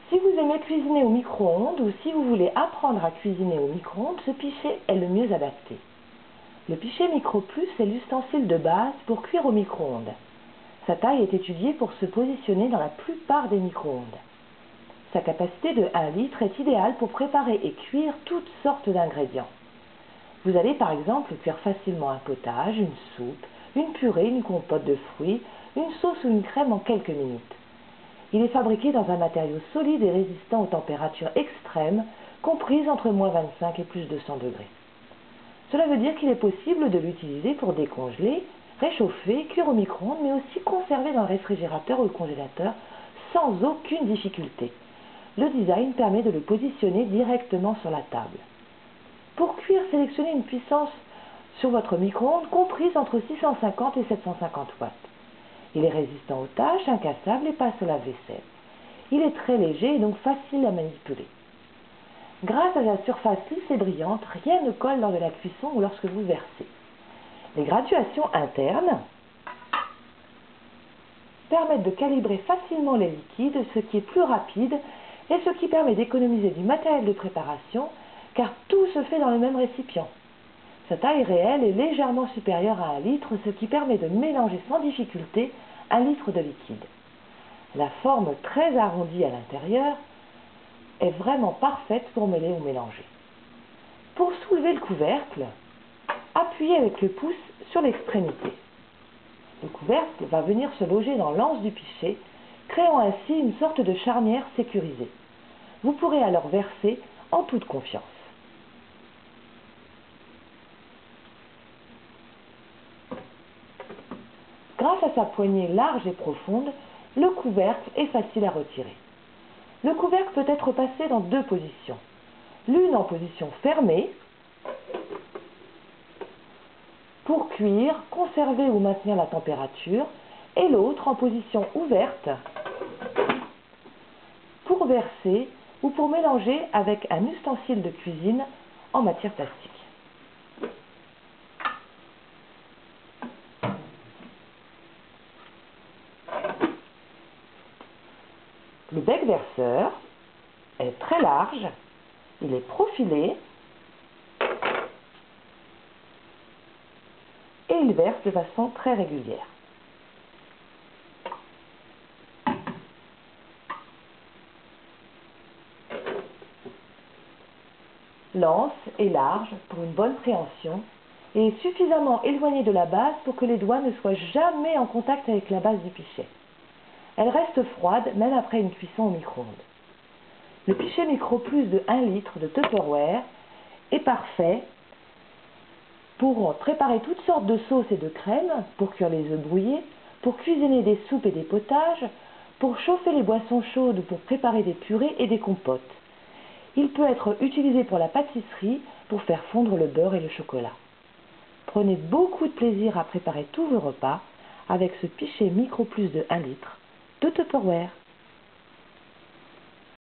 Si vous aimez cuisiner au micro-ondes ou si vous voulez apprendre à cuisiner au micro-ondes, ce pichet est le mieux adapté. Le pichet Micro Plus est l'ustensile de base pour cuire au micro-ondes. Sa taille est étudiée pour se positionner dans la plupart des micro-ondes. Sa capacité de 1 litre est idéale pour préparer et cuire toutes sortes d'ingrédients. Vous allez par exemple cuire facilement un potage, une soupe, une purée, une compote de fruits, une sauce ou une crème en quelques minutes. Il est fabriqué dans un matériau solide et résistant aux températures extrêmes, comprises entre -25 et +200 degrés. Cela veut dire qu'il est possible de l'utiliser pour décongeler, réchauffer, cuire au micro-ondes, mais aussi conserver dans le réfrigérateur ou le congélateur sans aucune difficulté. Le design permet de le positionner directement sur la table. Pour cuire, sélectionnez une puissance sur votre micro-ondes comprise entre 650 et 750 watts. Il est résistant aux tâches, incassable et passe au lave-vaisselle. Il est très léger et donc facile à manipuler. Grâce à sa surface lisse et brillante, rien ne colle lors de la cuisson ou lorsque vous versez. Les graduations internes permettent de calibrer facilement les liquides, ce qui est plus rapide et ce qui permet d'économiser du matériel de préparation, car tout se fait dans le même récipient. Sa taille réelle est légèrement supérieure à 1 litre, ce qui permet de mélanger sans difficulté 1 litre de liquide. La forme très arrondie à l'intérieur est vraiment parfaite pour mêler ou mélanger. Pour soulever le couvercle, appuyez avec le pouce sur l'extrémité. Le couvercle va venir se loger dans l'anse du pichet, créant ainsi une sorte de charnière sécurisée. Vous pourrez alors verser en toute confiance. Grâce à sa poignée large et profonde, le couvercle est facile à retirer. Le couvercle peut être passé dans 2 positions. L'une en position fermée, pour cuire, conserver ou maintenir la température, et l'autre en position ouverte, pour verser ou pour mélanger avec un ustensile de cuisine en matière plastique. Le bec verseur est très large, il est profilé et il verse de façon très régulière. L'anse est large pour une bonne préhension et est suffisamment éloignée de la base pour que les doigts ne soient jamais en contact avec la base du pichet. Elle reste froide même après une cuisson au micro-ondes. Le pichet Micro Plus de 1 litre de Tupperware est parfait pour préparer toutes sortes de sauces et de crèmes, pour cuire les œufs brouillés, pour cuisiner des soupes et des potages, pour chauffer les boissons chaudes ou pour préparer des purées et des compotes. Il peut être utilisé pour la pâtisserie, pour faire fondre le beurre et le chocolat. Prenez beaucoup de plaisir à préparer tous vos repas avec ce pichet Micro Plus de 1 litre de Tupperware.